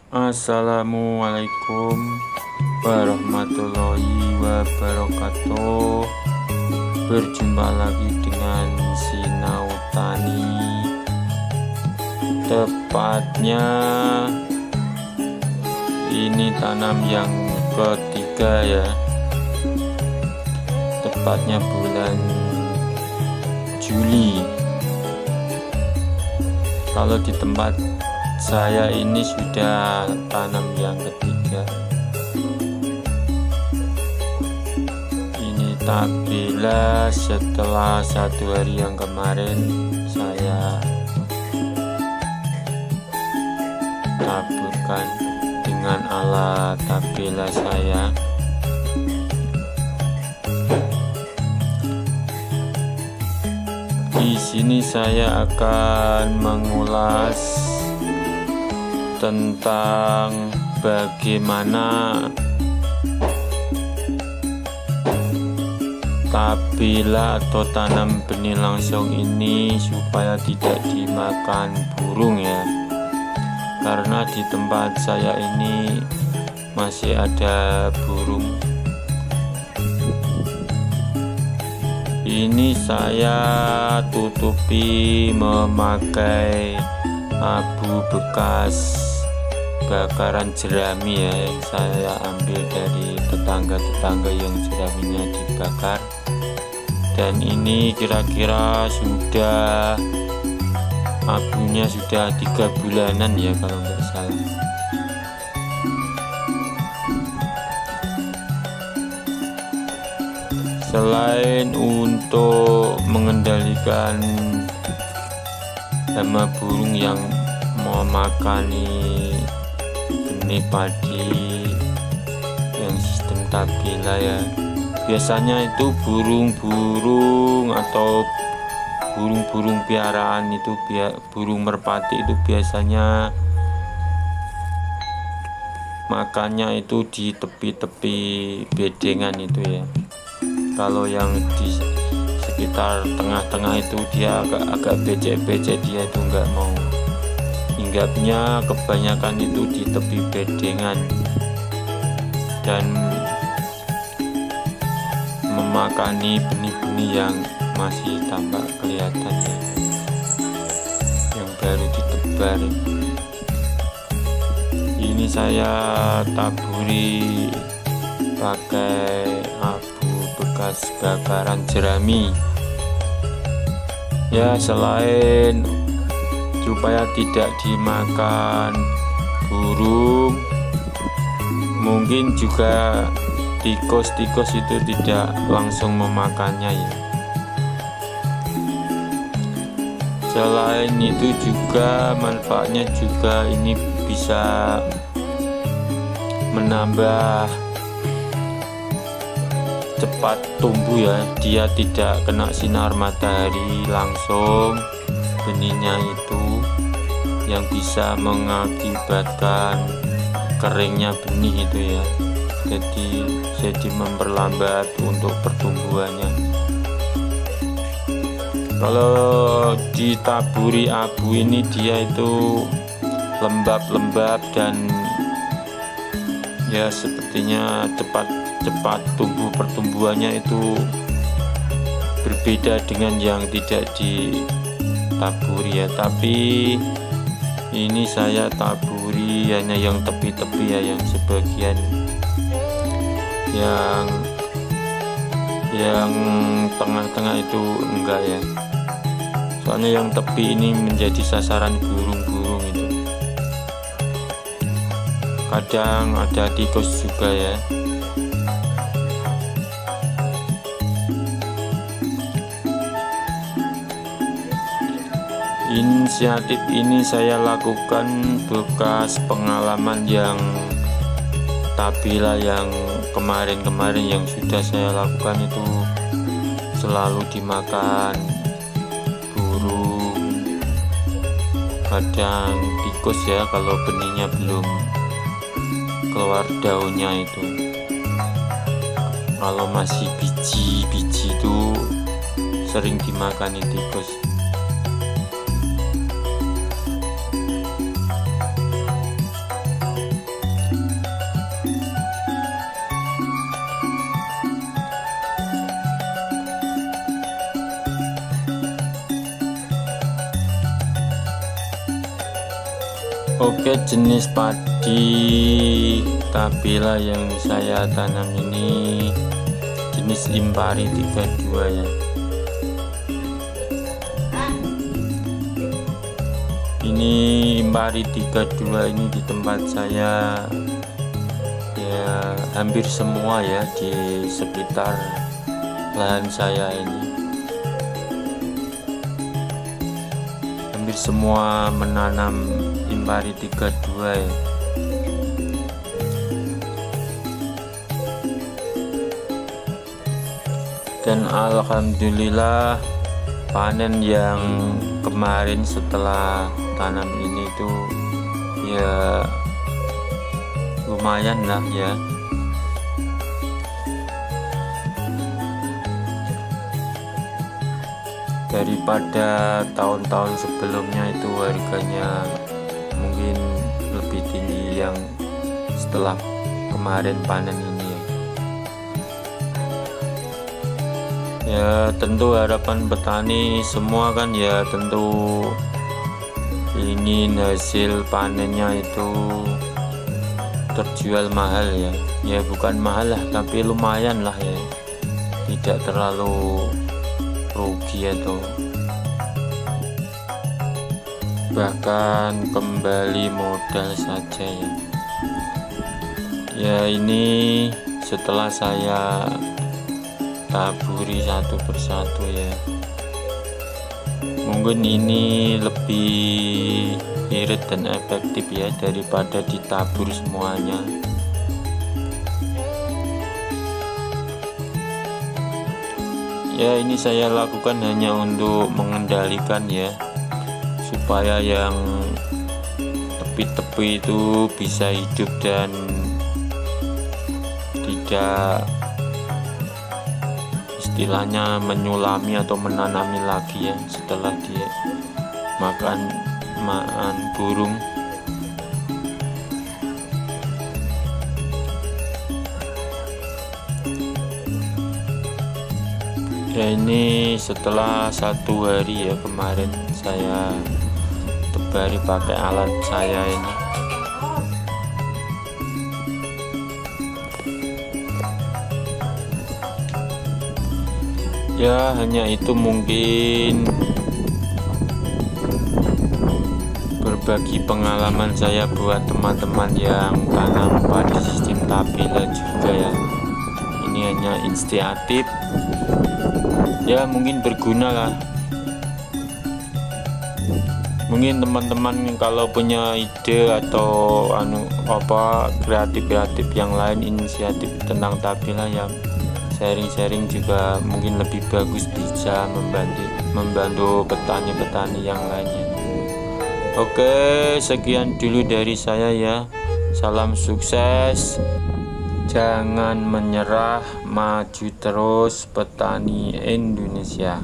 Assalamualaikum warahmatullahi wabarakatuh. Berjumpa lagi dengan Sinau Tani. Tepatnya ini tanam yang ketiga ya. Tepatnya bulan Juli. Kalau di tempat saya ini sudah tanam yang ketiga. Ini tabila setelah 1 hari yang kemarin saya taburkan dengan alat tabila saya. Di sini saya akan mengulas tentang bagaimana tabila atau tanam benih langsung ini supaya tidak dimakan burung ya. Karena di tempat saya ini masih ada burung. Ini saya tutupi memakai abu bekas bakaran jerami ya, yang saya ambil dari tetangga-tetangga yang jeraminya dibakar. Dan ini kira-kira sudah abunya sudah 3 bulanan ya kalau nggak salah. Selain untuk mengendalikan hama burung yang memakani benih padi yang sistem tabila ya, biasanya itu burung-burung atau burung-burung piaraan itu, burung merpati itu biasanya makannya itu di tepi-tepi bedengan itu ya. Kalau yang di sekitar tengah-tengah itu dia agak becek-becek, dia itu nggak mau hinggapnya. Kebanyakan itu di tepi bedengan dan memakani benih-benih yang masih tampak kelihatan ya, yang baru ditebar. Ini saya taburi pakai abu bekas bakaran jerami ya, selain supaya tidak dimakan burung, mungkin juga tikus-tikus itu tidak langsung memakannya ya. Selain itu juga manfaatnya juga ini bisa menambah cepat tumbuh ya, dia tidak kena sinar matahari langsung benihnya itu, yang bisa mengakibatkan keringnya benih itu ya. Jadi memperlambat untuk pertumbuhannya. Kalau ditaburi abu ini dia itu lembab-lembab dan ya sepertinya cepat tumbuh, pertumbuhannya itu berbeda dengan yang tidak ditaburi ya. Tapi ini saya taburi hanya yang tepi-tepi ya, yang sebagian yang tengah-tengah itu enggak ya, soalnya yang tepi ini menjadi sasaran burung-burung itu. Kadang ada tikus juga ya. Inisiatif ini saya lakukan bekas pengalaman yang tabila yang kemarin-kemarin yang sudah saya lakukan itu selalu dimakan burung, kadang tikus ya kalau benihnya belum keluar daunnya itu. Kalau masih biji-biji itu sering dimakan tikus. Oke, jenis padi tabila yang saya tanam ini jenis Impari 32 ya. Ini Impari 32 ini di tempat saya ya hampir semua ya, di sekitar lahan saya ini hampir semua menanam Impari 32 ya. Dan alhamdulillah panen yang kemarin setelah tanam ini tuh ya lumayan lah ya. Daripada tahun-tahun sebelumnya itu harganya mungkin lebih tinggi yang setelah kemarin panen ini ya. Ya tentu harapan petani semua kan ya, tentu ingin hasil panennya itu terjual mahal ya. Ya bukan mahal lah, tapi lumayan lah ya, tidak terlalu rugi atau bahkan kembali modal saja ya. Ya ini setelah saya taburi satu persatu ya, mungkin ini lebih irit dan efektif ya daripada ditabur semuanya. Ya ini saya lakukan hanya untuk mengendalikan ya, supaya yang tepi-tepi itu bisa hidup dan tidak istilahnya menyulami atau menanami lagi ya setelah dia makan burung. Ya ini setelah 1 hari ya, kemarin saya tebari pakai alat saya ini. Ya hanya itu, mungkin berbagi pengalaman saya buat teman-teman yang tanam padi sistem tabila juga ya. Ini hanya inisiatif ya, mungkin berguna lah. Mungkin teman-teman kalau punya ide atau kreatif yang lain, inisiatif tentang tabila ya, sharing juga mungkin lebih bagus, bisa membantu petani-petani yang lainnya. Oke, sekian dulu dari saya ya. Salam sukses, jangan menyerah, maju terus petani Indonesia.